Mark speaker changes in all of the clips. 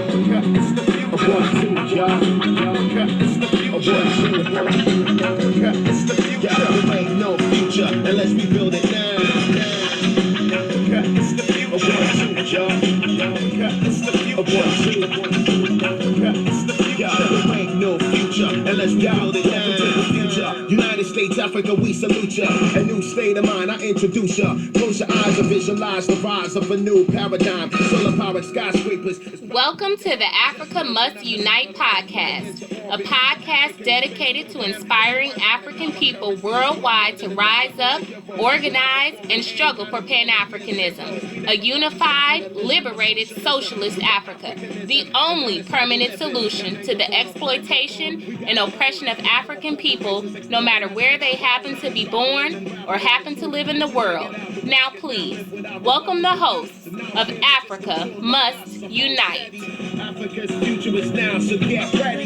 Speaker 1: It's the future. It's the future. There ain't no future unless we build it now. It's the future. It's the future. It's the future. There ain't no future unless we build it now. United States, Africa, we salute ya. A new state of mind, I introduce ya. Close your eyes and visualize the rise of a new paradigm. Solar powered skyscrapers.
Speaker 2: Welcome to the Africa Must Unite podcast, a podcast dedicated to inspiring African people worldwide to rise up, organize, and struggle for Pan-Africanism, a unified, liberated, socialist Africa, the only permanent solution to the exploitation and oppression of African people, no matter where they happen to be born or happen to live in the world. Now please, welcome the hosts of Africa Must Unite.
Speaker 1: Africa's future is now, so get ready.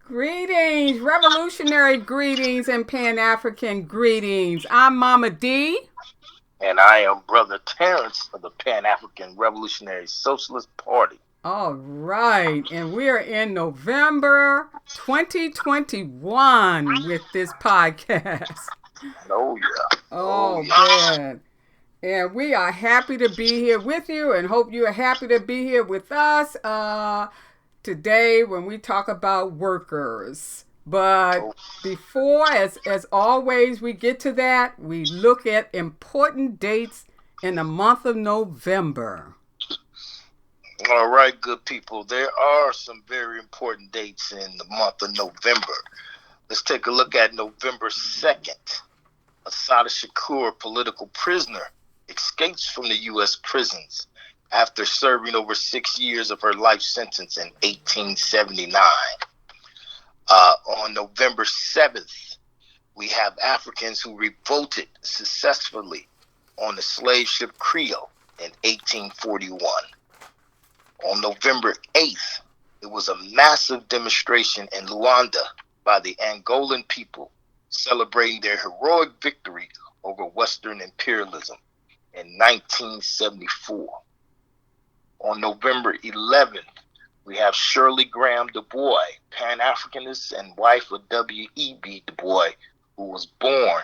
Speaker 3: Greetings, revolutionary greetings, and Pan-African greetings. I'm Mama D.
Speaker 4: And I am Brother Terrence of the Pan-African Revolutionary Socialist Party.
Speaker 3: All right, and we are in November 2021 with this podcast.
Speaker 4: Oh, yeah.
Speaker 3: Oh, man. And we are happy to be here with you and hope you are happy to be here with us today when we talk about workers. But before, as always, we get to that, we look at important dates in the month of November.
Speaker 4: All right, good people. There are some very important dates in the month of November. Let's take a look at November 2nd. Assata Shakur, political prisoner, escapes from the U.S. prisons after serving over 6 years of her life sentence in 1879. On November 7th, we have Africans who revolted successfully on the slave ship Creole in 1841. On November 8th, it was a massive demonstration in Luanda by the Angolan people celebrating their heroic victory over Western imperialism in 1974. On November 11th, we have Shirley Graham Du Bois, Pan-Africanist and wife of W.E.B. Du Bois, who was born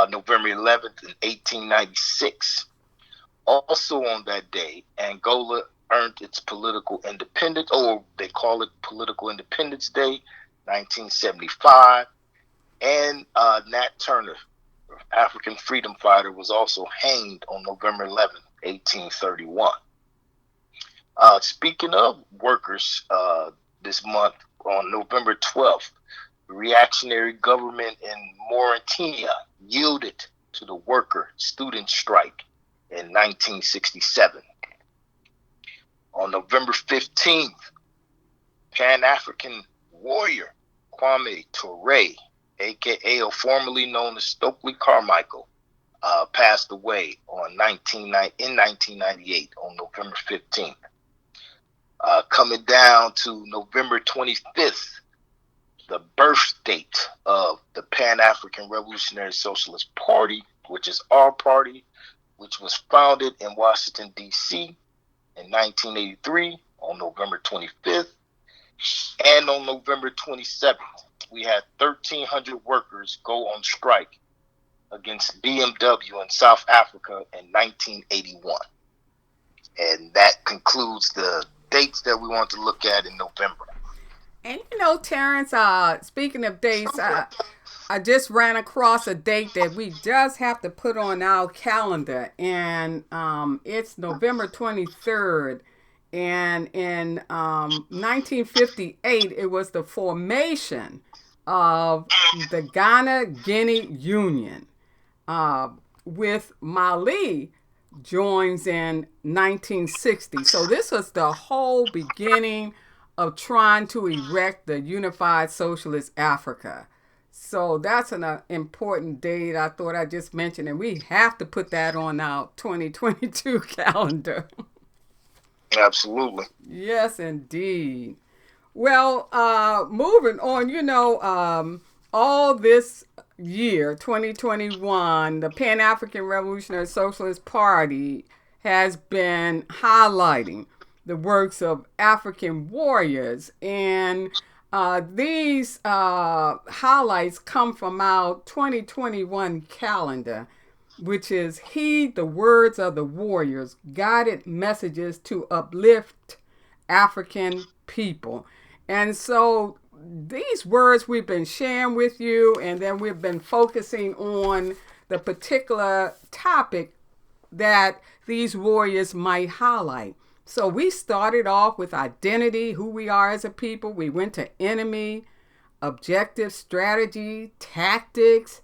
Speaker 4: November 11th in 1896. Also on that day, Angola earned its political independence, or they call it Political Independence Day, 1975. And Nat Turner, African freedom fighter, was also hanged on November 11th, 1831. Speaking of workers, this month, on November 12th, the reactionary government in Mauritania yielded to the worker student strike in 1967. On November 15th, Pan-African warrior Kwame Ture, a.k.a. formerly known as Stokely Carmichael, passed away in 1998 on November 15th. Coming down to November 25th, the birth date of the Pan-African Revolutionary Socialist Party, which is our party, which was founded in Washington, D.C. in 1983 on November 25th. And on November 27th, we had 1,300 workers go on strike against BMW in South Africa in 1981. And that concludes the dates that we want to look at in November.
Speaker 3: And you know, Terrence, speaking of dates, I just ran across a date that we just have to put on our calendar, and it's November 23rd. And in 1958, it was the formation of the Ghana-Guinea Union, with Mali joins in 1960. So this was the whole beginning of trying to erect the unified socialist Africa. So that's an important date I thought I just mentioned, and we have to put that on our 2022 calendar.
Speaker 4: Absolutely.
Speaker 3: Yes, indeed. Well, moving on, all this year, 2021, the Pan African Revolutionary Socialist Party has been highlighting the works of African warriors. And these highlights come from our 2021 calendar, which is Heed the Words of the Warriors, Guided Messages to Uplift African People. And so these words we've been sharing with you, and then we've been focusing on the particular topic that these warriors might highlight. So we started off with identity, who we are as a people. We went to enemy, objective, strategy, tactics.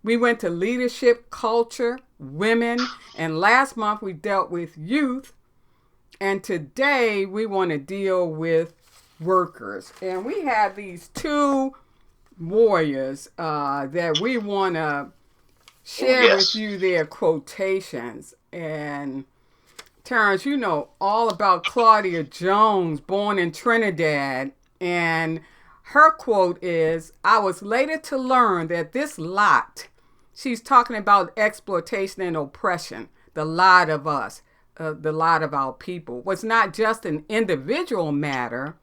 Speaker 3: We went to leadership, culture, women, and last month we dealt with youth. And today we want to deal with workers. And we have these two warriors that we want to share with you their quotations. And Terrence, you know all about Claudia Jones, born in Trinidad. And her quote is, "I was later to learn that this lot," she's talking about exploitation and oppression, the lot of us, the lot of our people, was not just an individual matter,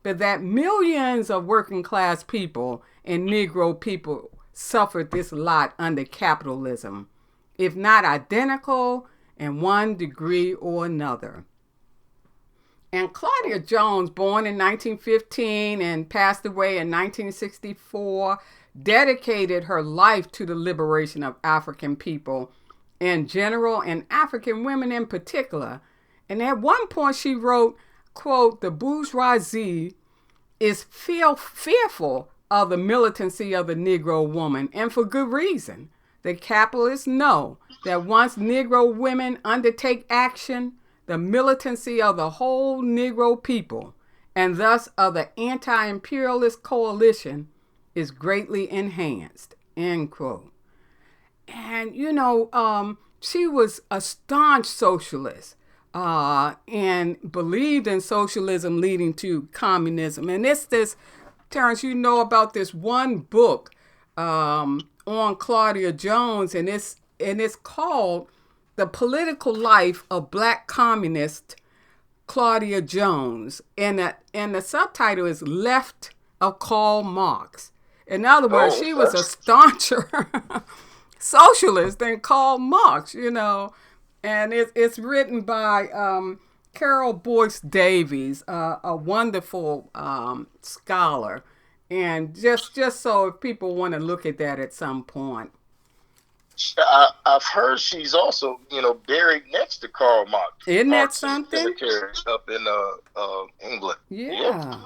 Speaker 3: but that millions of working class people and Negro people suffered this lot under capitalism, if not identical, in one degree or another. And Claudia Jones, born in 1915 and passed away in 1964, dedicated her life to the liberation of African people in general and African women in particular. And at one point she wrote, quote, "The bourgeoisie is fearful of the militancy of the Negro woman, and for good reason. The capitalists know that once Negro women undertake action, the militancy of the whole Negro people, and thus of the anti-imperialist coalition, is greatly enhanced," end quote. And, you know, she was a staunch socialist and believed in socialism leading to communism. And it's this, Terrence, you know about this one book on Claudia Jones, and it's called The Political Life of Black Communist Claudia Jones. And the subtitle is Left of Karl Marx. In other words, she was a stauncher socialist than Karl Marx, you know. And it's written by Carol Boyce Davies, a wonderful scholar. And just so if people want to look at that at some point.
Speaker 4: I've heard she's also, buried next to Karl Marx.
Speaker 3: Isn't that something?
Speaker 4: Cemetery up in England.
Speaker 3: Yeah.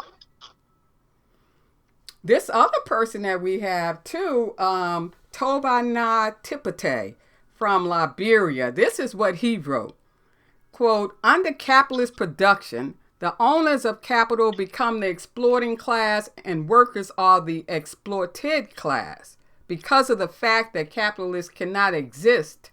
Speaker 3: This other person that we have too, Toba Na Tipate from Liberia. This is what he wrote. Quote, "Under capitalist production, the owners of capital become the exploiting class and workers are the exploited class. Because of the fact that capitalists cannot exist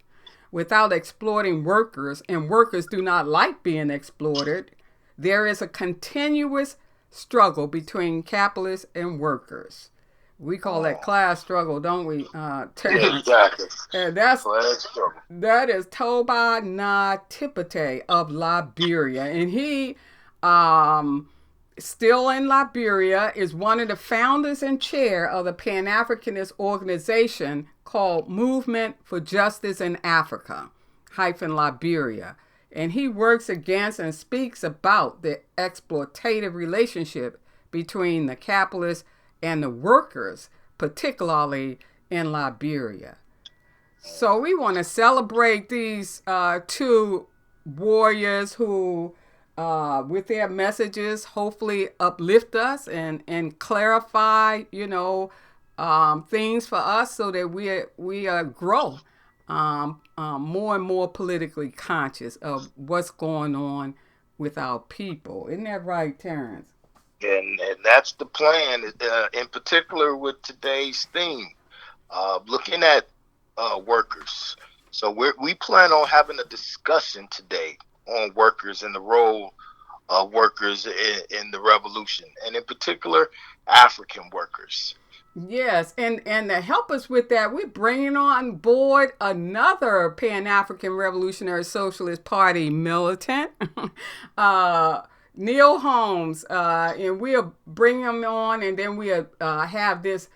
Speaker 3: without exploiting workers, and workers do not like being exploited, there is a continuous struggle between capitalists and workers." We call that class struggle, don't we, Terrence?
Speaker 4: Yeah, exactly.
Speaker 3: And that is Toba Na Tipate of Liberia. And he, still in Liberia, is one of the founders and chair of the Pan-Africanist organization called Movement for Justice in Africa, Liberia. And he works against and speaks about the exploitative relationship between the capitalists and the workers, particularly in Liberia. So we want to celebrate these two warriors who, with their messages, hopefully uplift us and clarify, things for us so that we grow more and more politically conscious of what's going on with our people. Isn't that right, Terrence?
Speaker 4: And that's the plan, in particular with today's theme, looking at workers. So we plan on having a discussion today on workers and the role of workers in the revolution, and in particular, African workers.
Speaker 3: Yes, and to help us with that, we're bringing on board another Pan-African Revolutionary Socialist Party militant, Neil Holmes, and we'll bring him on, and then we'll have this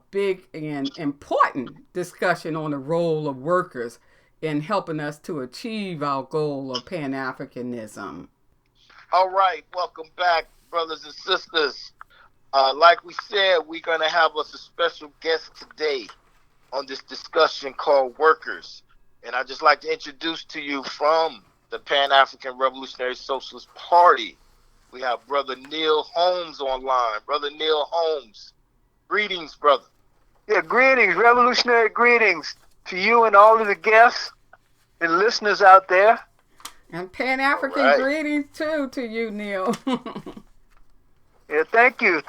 Speaker 3: big and important discussion on the role of workers in helping us to achieve our goal of Pan-Africanism.
Speaker 4: All right, welcome back, brothers and sisters. Like we said, we're going to have us a special guest today on this discussion called Workers. And I'd just like to introduce to you from the Pan-African Revolutionary Socialist Party, we have Brother Neil Holmes online. Brother Neil Holmes, greetings, brother.
Speaker 5: Yeah, greetings, revolutionary greetings to you and all of the guests and listeners out there.
Speaker 3: And Pan-African greetings, too, to you, Neil.
Speaker 5: Yeah, thank you.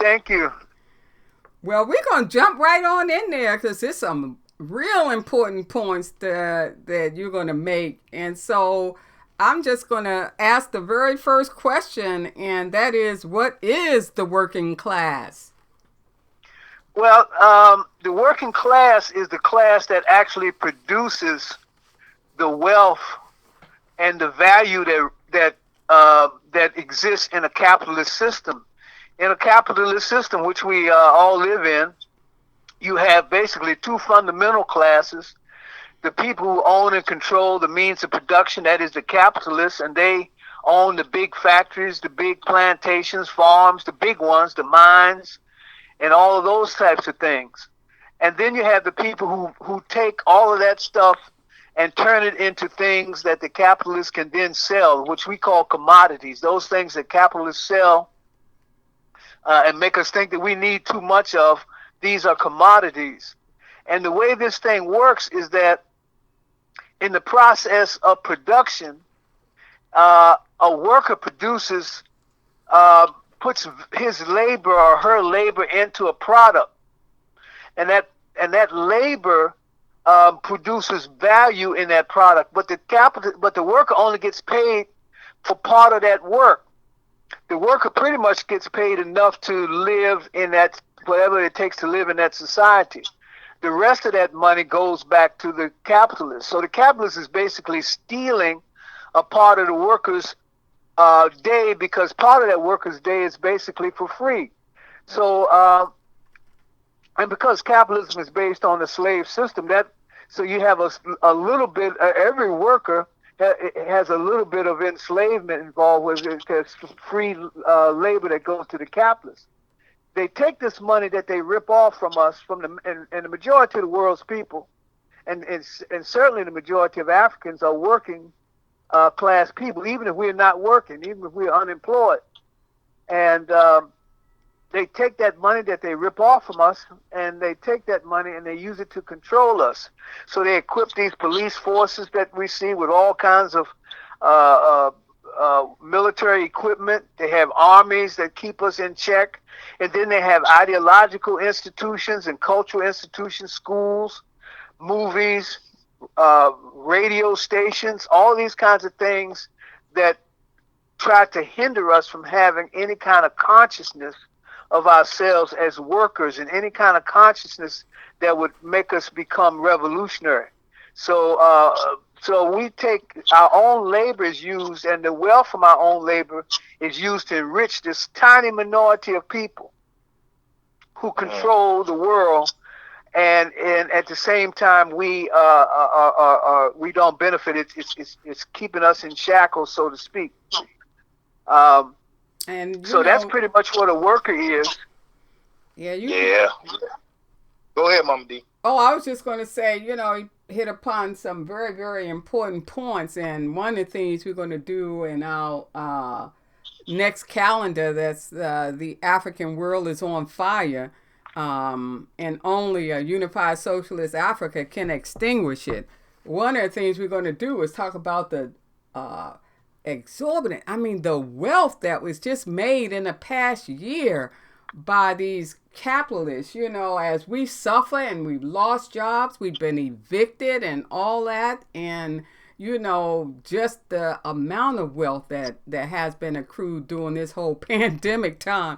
Speaker 3: Well, we're going to jump right on in there because there's some real important points that you're going to make. And so I'm just going to ask the very first question, and that is, what is the working class?
Speaker 5: Well, the working class is the class that actually produces the wealth and the value that exists in a capitalist system. In a capitalist system, which we all live in, you have basically two fundamental classes. The people who own and control the means of production, that is the capitalists, and they own the big factories, the big plantations, farms, the big ones, the mines, and all of those types of things. And then you have the people who take all of that stuff and turn it into things that the capitalists can then sell, which we call commodities. Those things that capitalists sell and make us think that we need too much of, these are commodities. And the way this thing works is that in the process of production, a worker produces, puts his labor or her labor into a product, and that labor produces value in that product. But the worker only gets paid for part of that work. The worker pretty much gets paid enough to live in that, whatever it takes to live in that society. The rest of that money goes back to the capitalist. So the capitalist is basically stealing a part of the worker's day, because part of that worker's day is basically for free. So, and because capitalism is based on the slave system, so you have a little bit, every worker has a little bit of enslavement involved with it. There's free labor that goes to the capitalists. They take this money that they rip off from us, and the majority of the world's people, and certainly the majority of Africans are working class people, even if we're not working, even if we're unemployed. And they take that money that they rip off from us, and they take that money and they use it to control us. So they equip these police forces that we see with all kinds of military equipment. They have armies that keep us in check. And then they have ideological institutions and cultural institutions, schools, movies, radio stations, all these kinds of things that try to hinder us from having any kind of consciousness of ourselves as workers, and any kind of consciousness that would make us become revolutionary. So we take our own labor is used, and the wealth from our own labor is used to enrich this tiny minority of people who control the world, and at the same time we don't benefit. It's keeping us in shackles, so to speak.
Speaker 3: And
Speaker 5: so that's pretty much what a worker is.
Speaker 4: Yeah. Go ahead, Mama D.
Speaker 3: Oh, I was just going to say, you hit upon some very, very important points. And one of the things we're going to do in our next calendar, that's the African World is on Fire, and only a unified socialist Africa can extinguish it. One of the things we're going to do is talk about the the wealth that was just made in the past year by these capitalists, as we suffer and we've lost jobs, we've been evicted and all that. And, just the amount of wealth that has been accrued during this whole pandemic time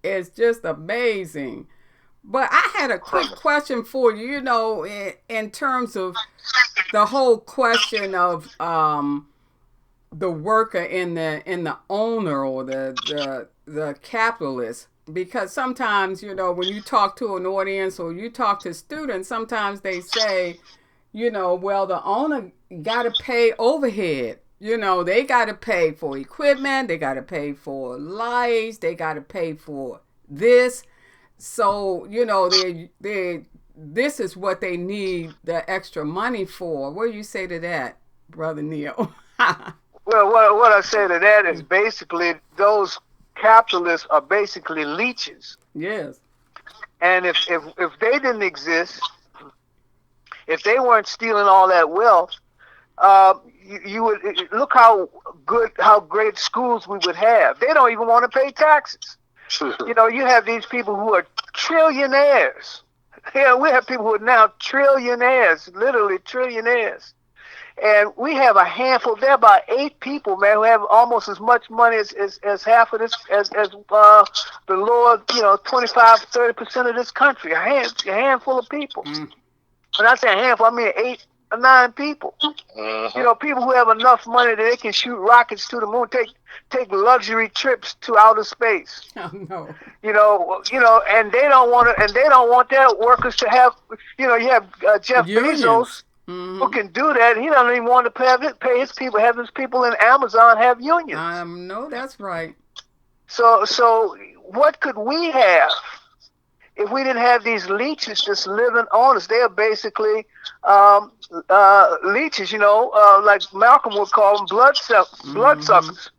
Speaker 3: is just amazing. But I had a quick question for you. You know, in terms of the whole question of the worker and the owner or the capitalist, because sometimes, you know, when you talk to an audience or you talk to students, sometimes they say, you know, well, the owner got to pay overhead. You know, they got to pay for equipment, they got to pay for lights, they got to pay for this. So, you know, they this is what they need the extra money for. What do you say to that, Brother Neil?
Speaker 5: Well, what I say to that is basically those capitalists are basically leeches.
Speaker 3: Yes.
Speaker 5: And if they didn't exist, if they weren't stealing all that wealth, you would look how great schools we would have. They don't even want to pay taxes. You know, you have these people who are trillionaires. Yeah, we have people who are now trillionaires, literally trillionaires. And we have a handful. There are about 8 people, man, who have almost as much money as half of this, as the lower, 25-30% of this country. A handful of people. When I say a handful, I mean 8 or 9 people. You know, people who have enough money that they can shoot rockets to the moon, take luxury trips to outer space.
Speaker 3: Oh no.
Speaker 5: You know, and they don't want their workers to have. You know, you have Jeff
Speaker 3: Unions.
Speaker 5: Bezos. Who can do that? He doesn't even want to pay his people. Have his people in Amazon have unions.
Speaker 3: No, that's right.
Speaker 5: So what could we have if we didn't have these leeches just living on us? They are basically leeches, like Malcolm would call them bloodsuckers.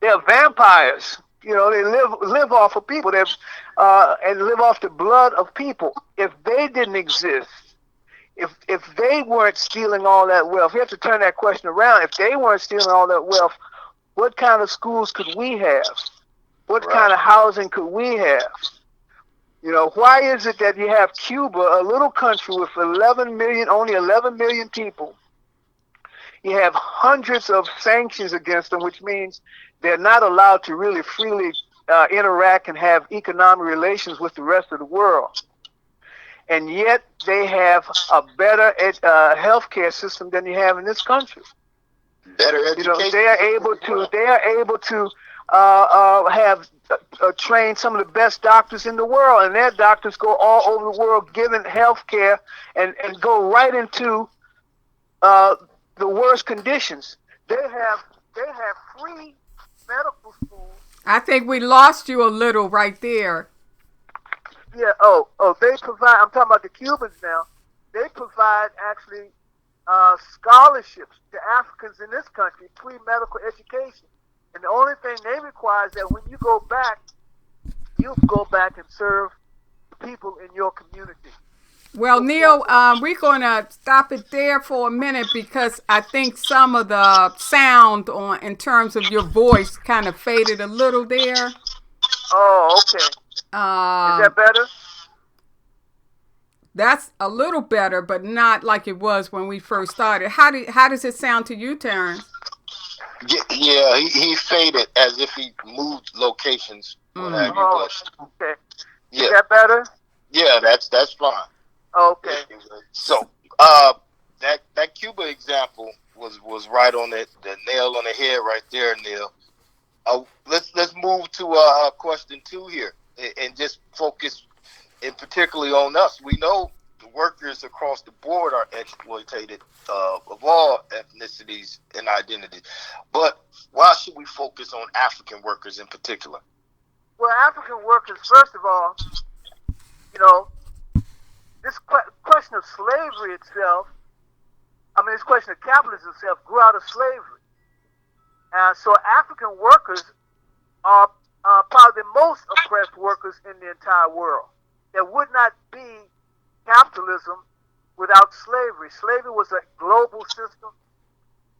Speaker 5: They are vampires. You know, they live off of people. And live off the blood of people. If they didn't exist, if they weren't stealing all that wealth, you have to turn that question around. If they weren't stealing all that wealth, what kind of schools could we have? What kind of housing could we have? You know, why is it that you have Cuba, a little country with only 11 million people? You have hundreds of sanctions against them, which means they're not allowed to really freely interact and have economic relations with the rest of the world. And yet they have a better healthcare system than you have in this country.
Speaker 4: Better education.
Speaker 5: You know, they are able to have train some of the best doctors in the world, and their doctors go all over the world giving healthcare and go right into the worst conditions. They have free medical schools.
Speaker 3: I think we lost you a little right there.
Speaker 5: Yeah. They provide. I'm talking about the Cubans now. They provide actually scholarships to Africans in this country, free medical education. And the only thing they require is that when you go back and serve people in your community.
Speaker 3: Well, Neil, we're going to stop it there for a minute because I think some of the sound in terms of your voice kind of faded a little there.
Speaker 5: Oh, okay. Is that better?
Speaker 3: That's a little better, but not like it was when we first started. How does it sound to you, Terrence?
Speaker 4: Yeah, he faded as if he moved locations.
Speaker 5: Okay.
Speaker 4: Yeah.
Speaker 5: Is that better?
Speaker 4: Yeah, that's fine.
Speaker 5: Okay.
Speaker 4: So that Cuba example was right on the nail on the head right there, Neil. Let's move to question 2 here and just focus in particularly on us. We know the workers across the board are exploited of all ethnicities and identities, but why should we focus on African workers in particular?
Speaker 5: Well, African workers, first of all, this question of slavery itself, this question of capitalism itself grew out of slavery. So African workers are probably the most oppressed workers in the entire world. There would not be capitalism without slavery. Slavery was a global system.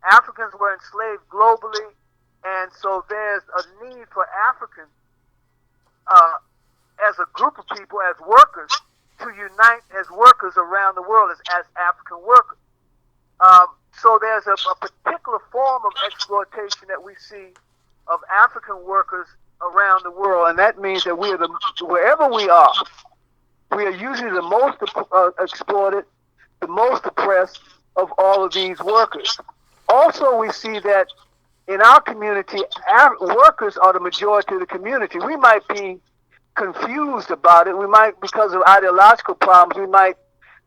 Speaker 5: Africans were enslaved globally, and so there's a need for Africans as a group of people, as workers, to unite as workers around the world as African workers. So there's a particular form of exploitation that we see of African workers around the world, and that means that wherever we are, We are usually the most exploited, the most oppressed of all of these workers. Also, we see that in our community, our workers are the majority of the community. We might be confused about it. We might, because of ideological problems, we might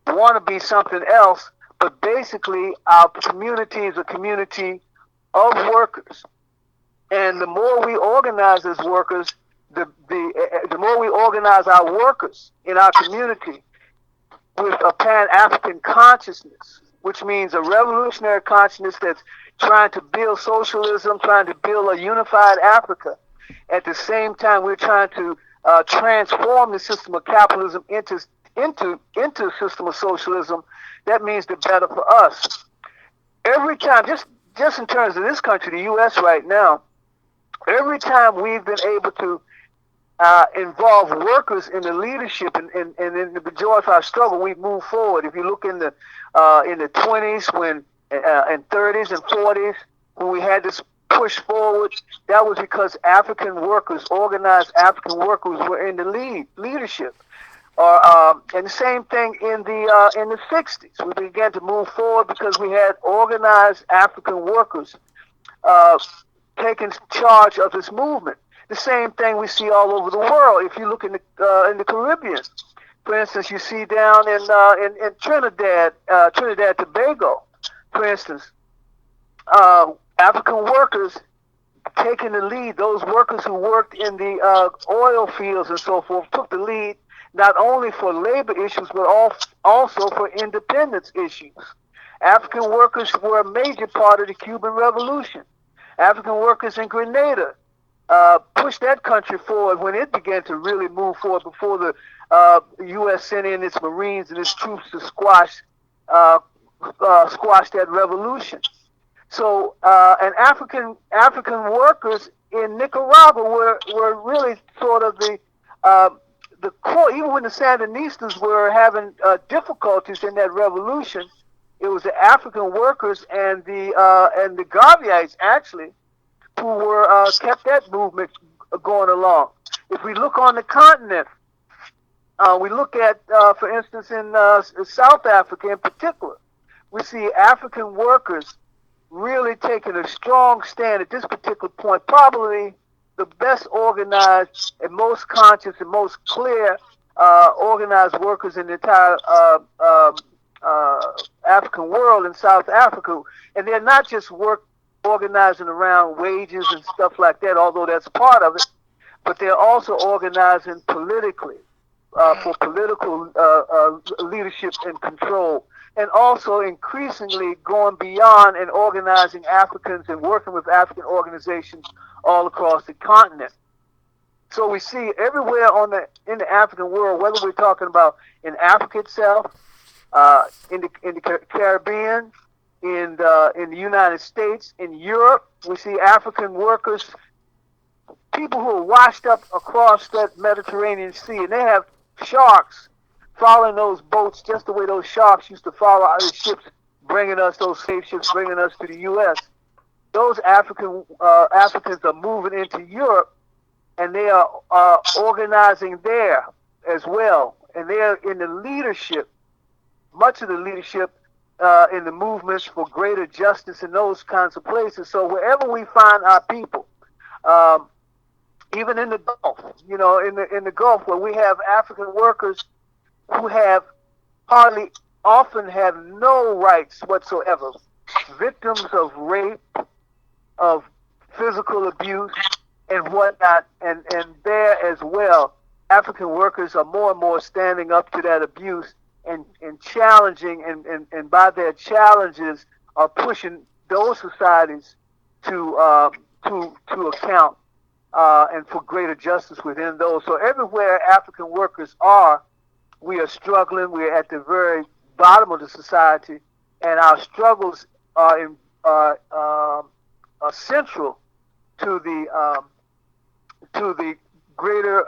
Speaker 5: want to be something else. But basically, our community is a community of workers. And the more we organize as workers, the more we organize our workers in our community with a Pan-African consciousness, which means a revolutionary consciousness that's trying to build socialism, trying to build a unified Africa. At the same time, we're trying to transform the system of capitalism into a system of socialism. That means the better for us. Every time, just in terms of this country, the U.S. right now, every time we've been able to involve workers in the leadership and in the majority of our struggle, we've moved forward. If you look in the 20s and 30s and 40s, when we had this push forward, that was because African workers, organized African workers, were in the leadership. And the same thing in the 60s. We began to move forward because we had organized African workers taking charge of this movement. The same thing we see all over the world. If you look in the Caribbean, for instance, you see down in Trinidad, Tobago, for instance, African workers taking the lead. Those workers who worked in the oil fields and so forth took the lead, not only for labor issues, but also for independence issues. African workers were a major part of the Cuban Revolution. African workers in Grenada pushed that country forward when it began to really move forward before the U.S. sent in its Marines and its troops to squash that revolution. So, and African workers in Nicaragua were really sort of the core. Even when the Sandinistas were having difficulties in that revolution, it was the African workers and the Garveyites actually who were kept that movement going along. If we look on the continent, we look at, for instance, in South Africa in particular, we see African workers really taking a strong stand at this particular point, probably the best organized and most conscious and most clear organized workers in the entire African world in South Africa. And they're not just organizing around wages and stuff like that, although that's part of it, but they're also organizing politically for political leadership and control, and also increasingly going beyond and organizing Africans and working with African organizations all across the continent. So we see everywhere in the African world, whether we're talking about in Africa itself, in the Caribbean, in the United States, in Europe, we see African workers, people who are washed up across that Mediterranean Sea, and they have sharks following those boats just the way those sharks used to follow other ships, those slave ships bringing us to the U.S. Those Africans are moving into Europe, and they are organizing there as well, and they are in the leadership, much of the leadership in the movements for greater justice in those kinds of places. So wherever we find our people, even in the Gulf, in the Gulf where we have African workers who often have no rights whatsoever, victims of rape, of physical abuse, and whatnot, and there as well, African workers are more and more standing up to that abuse and challenging, and by their challenges are pushing those societies to account and for greater justice within those. So everywhere African workers are, we are struggling. We are at the very bottom of the society, and our struggles are central to the greater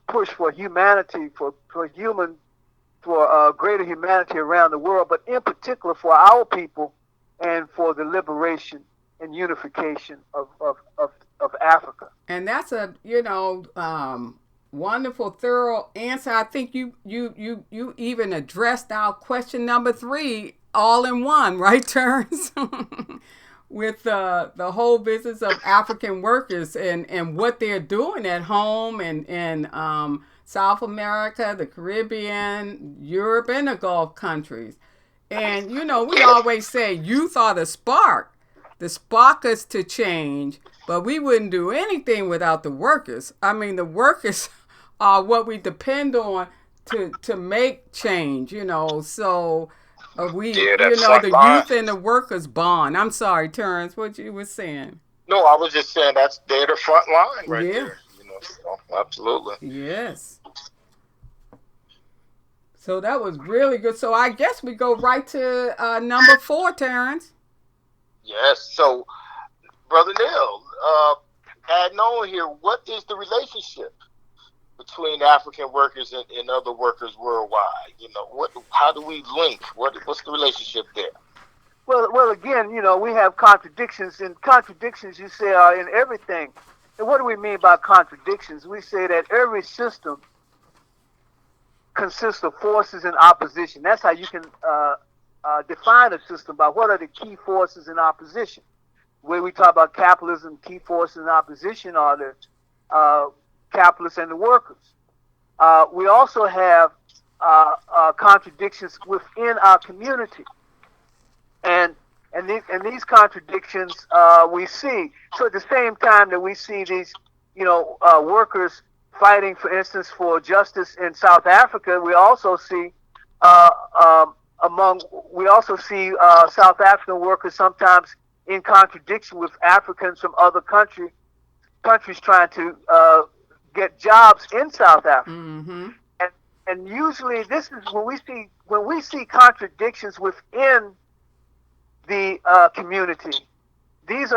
Speaker 5: push for humanity, for greater humanity around the world, but in particular for our people and for the liberation and unification of Africa.
Speaker 3: And that's wonderful, thorough answer. I think you even addressed our question number 3 all in one, right, Terrence? With the whole business of African workers and what they're doing at home and South America, the Caribbean, Europe, and the Gulf countries. And, you know, we always say youth are the spark us to change, but we wouldn't do anything without the workers. I mean, the workers are what we depend on to make change, you know. So the youth and the workers bond. I'm sorry, Terrence, what you were saying.
Speaker 4: No, I was just saying they're the front line right there. You know, so, absolutely.
Speaker 3: Yes. So that was really good. So I guess we go right to number 4, Terrence.
Speaker 4: Yes. So, Brother Neil, adding on here, what is the relationship between African workers and other workers worldwide? You know, how do we link? What's the relationship there?
Speaker 5: Well, again, you know, we have contradictions, and contradictions, you say, are in everything. And what do we mean by contradictions? We say that every system consists of forces in opposition. That's how you can define a system, by what are the key forces in opposition. When we talk about capitalism, key forces in opposition are the capitalists and the workers. We also have contradictions within our community, and these contradictions we see. So at the same time that we see these, you know, workers fighting, for instance, for justice in South Africa, we also see South African workers sometimes in contradiction with Africans from other countries trying to get jobs in South Africa.
Speaker 3: Mm-hmm.
Speaker 5: And usually this is when we see contradictions within the community. These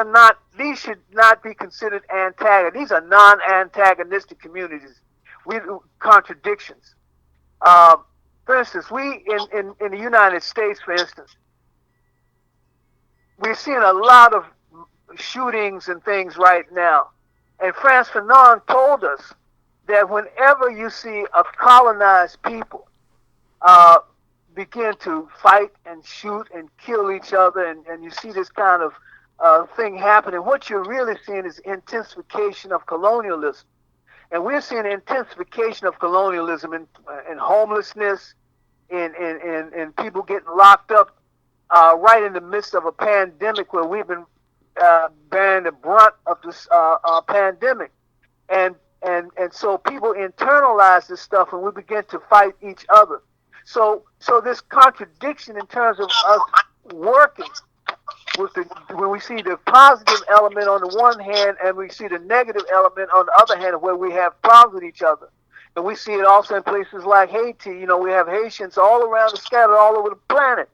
Speaker 5: should not be considered antagonistic. These are non-antagonistic communities. Contradictions. For instance, we in the United States, for instance, we're seeing a lot of shootings and things right now. And Frantz Fanon told us that whenever you see a colonized people begin to fight and shoot and kill each other, and you see this kind of thing happening, what you're really seeing is intensification of colonialism. And we're seeing intensification of colonialism in homelessness, in people getting locked up right in the midst of a pandemic where we've been bearing the brunt of this pandemic. And so people internalize this stuff and we begin to fight each other. So this contradiction in terms of us working when we see the positive element on the one hand and we see the negative element on the other hand, where we have problems with each other. And we see it also in places like Haiti. You know, we have Haitians all around, scattered all over the planet.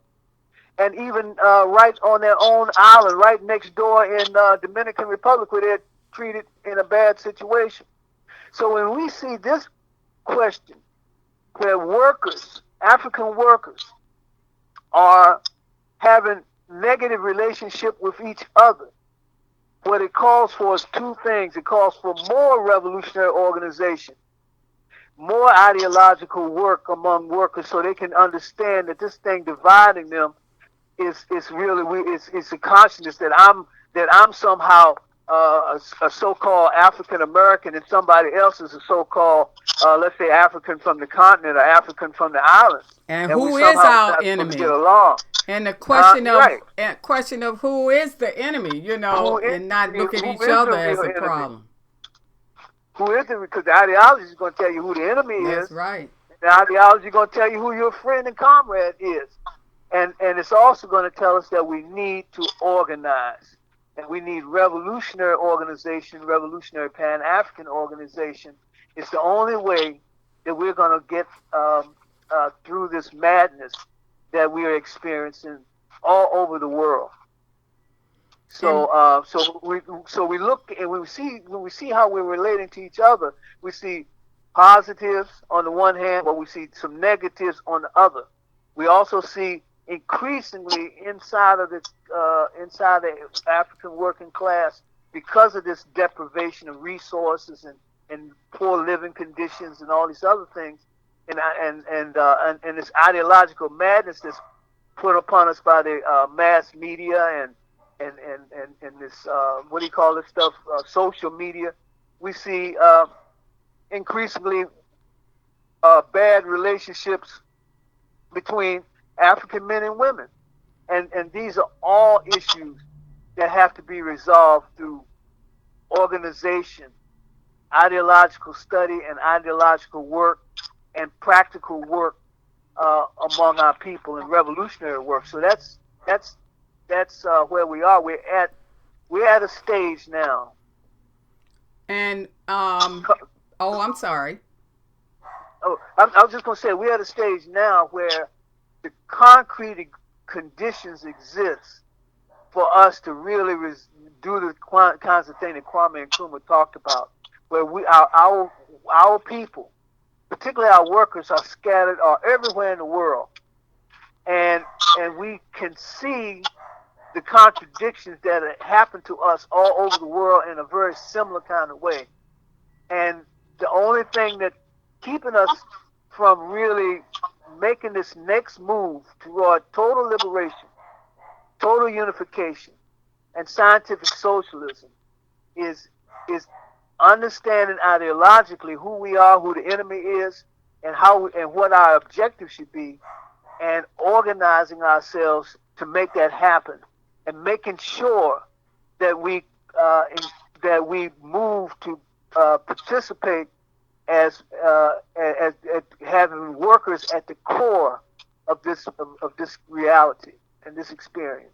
Speaker 5: And even right on their own island, right next door in Dominican Republic, where they're treated in a bad situation. So when we see this question, where workers, African workers, are having negative relationship with each other, what it calls for is two things. It calls for more revolutionary organization, more ideological work among workers, so they can understand that this thing dividing them is really it's a consciousness that I'm somehow a so-called African American and somebody else is a so-called let's say African from the continent or African from the islands.
Speaker 3: And who is our enemy?
Speaker 5: Get along.
Speaker 3: And the question
Speaker 5: right.
Speaker 3: question of who is the enemy, you know, and not look at each other as a problem.
Speaker 5: Who is it? Because the ideology is going to tell you who the enemy is.
Speaker 3: That's right.
Speaker 5: The ideology is going to tell you who your friend and comrade is. And it's also going to tell us that we need to organize. And we need revolutionary organization, revolutionary Pan-African organization. It's the only way that we're going to get through this madness that we are experiencing all over the world. So we look and when we see how we're relating to each other, we see positives on the one hand, but we see some negatives on the other. We also see increasingly inside the African working class, because of this deprivation of resources and poor living conditions and all these other things, and this ideological madness that's put upon us by the mass media and this what do you call this stuff, social media. We see increasingly bad relationships between African men and women, and these are all issues that have to be resolved through organization, ideological study, and ideological work, and practical work among our people, and revolutionary work. So that's where we are. We're at a stage now.
Speaker 3: And I'm sorry.
Speaker 5: I was just going to say we're at a stage now where the concrete conditions exist for us to really do the kinds of thing that Kwame Nkrumah talked about, where our people, particularly our workers, are scattered everywhere in the world, and we can see the contradictions that happen to us all over the world in a very similar kind of way. And the only thing that keeping us from really making this next move toward total liberation, total unification, and scientific socialism is understanding ideologically who we are, who the enemy is, and what our objective should be, and organizing ourselves to make that happen, and making sure that we move to participate as having workers at the core of this reality and this experience.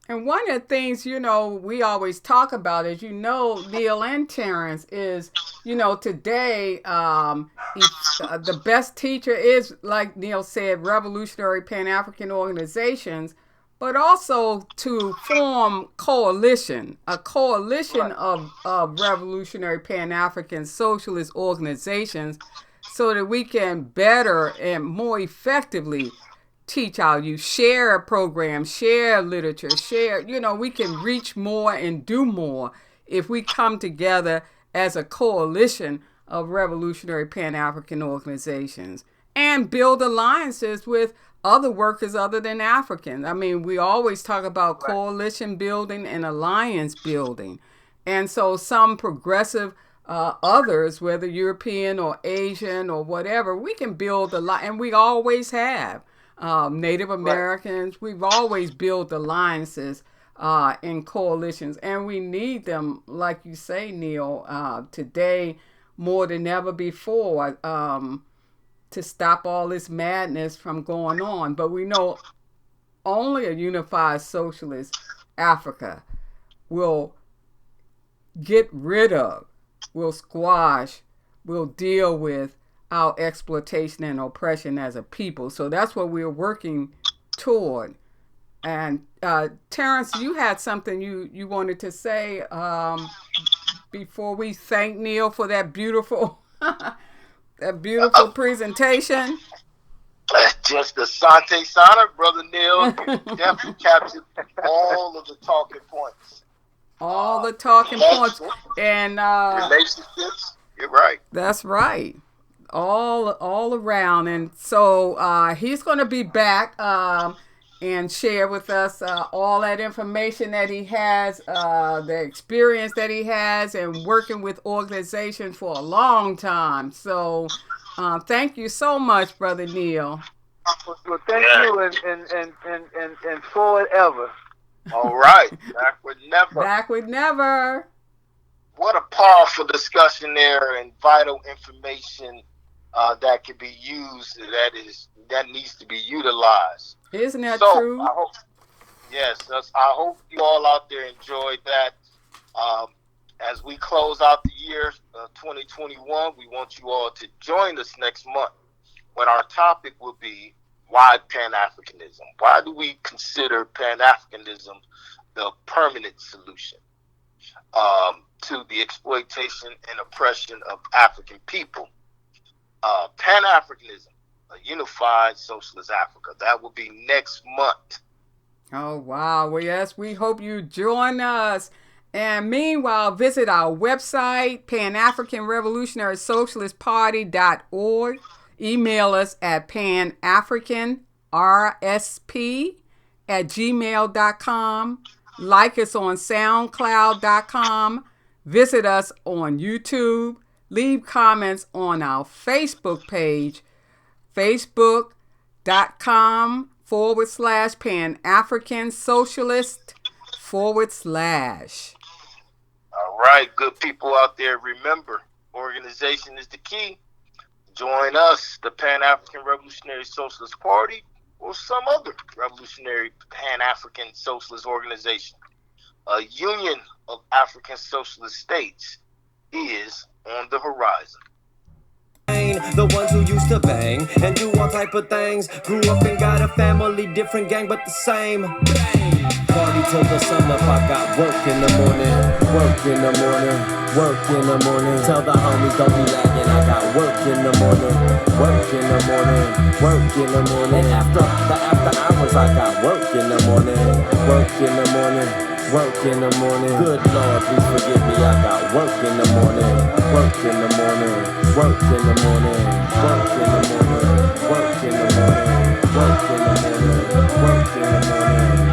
Speaker 3: And one of the things, we always talk about is, Neil and Terrence, is, today, the best teacher is, like Neil said, revolutionary Pan-African organizations, but also to form a coalition of revolutionary Pan-African socialist organizations, so that we can better and more effectively teach our youth, share programs, share literature, we can reach more and do more if we come together as a coalition of revolutionary Pan-African organizations and build alliances with other workers other than Africans. I mean, we always talk about coalition building and alliance building. And so some progressive others, whether European or Asian or whatever, we can build and we always have. Native Americans, we've always built alliances in coalitions, and we need them, like you say, Neil, today more than ever before, to stop all this madness from going on. But we know only a unified socialist Africa will get rid of, will squash, will deal with our exploitation and oppression as a people. So that's what we're working toward. And Terrence, you had something you wanted to say before we thank Neil for that beautiful presentation.
Speaker 4: Just Asante Sana, Brother Neil. You definitely captured all of the talking points.
Speaker 3: All the talking points. And
Speaker 4: relationships. You're right.
Speaker 3: That's right. All around. And so he's going to be back and share with us all that information that he has, the experience that he has, and working with organizations for a long time. So thank you so much, Brother Neil.
Speaker 5: Well, thank you, and forward ever.
Speaker 4: All right. Backward never.
Speaker 3: Backward never.
Speaker 4: What a powerful discussion there, and vital information that can be used, that needs to be utilized.
Speaker 3: Isn't that true?
Speaker 4: I hope you all out there enjoyed that. As we close out the year 2021, we want you all to join us next month when our topic will be why Pan-Africanism? Why do we consider Pan-Africanism the permanent solution to the exploitation and oppression of African people? Pan-Africanism, a unified socialist Africa. That will be next month.
Speaker 3: Oh, wow. Well, yes, we hope you join us. And meanwhile, visit our website, PanAfricanRevolutionarySocialistParty.org. Email us at panafricanrsp@gmail.com. Like us on SoundCloud.com. Visit us on YouTube. Leave comments on our Facebook page, Facebook.com/PanAfricanSocialist/.
Speaker 4: All right, good people out there, remember, organization is the key. Join us, the Pan-African Revolutionary Socialist Party, or some other revolutionary Pan-African Socialist organization. A union of African Socialist states is on the horizon.
Speaker 6: The ones who used to bang and do all type of things. Grew up and got a family, different gang, but the same. Party till the sun up, I got work in the morning. Work in the morning, work in the morning. Tell the homies don't be lagging, I got work in the morning. Work in the morning, work in the morning. And after hours, I got work in the morning. Work in the morning, work in the morning. Good Lord, please forgive me, I got work in the morning. Work in the morning, work in the morning. Work in the morning, work in the morning. Work in the morning, work in the morning.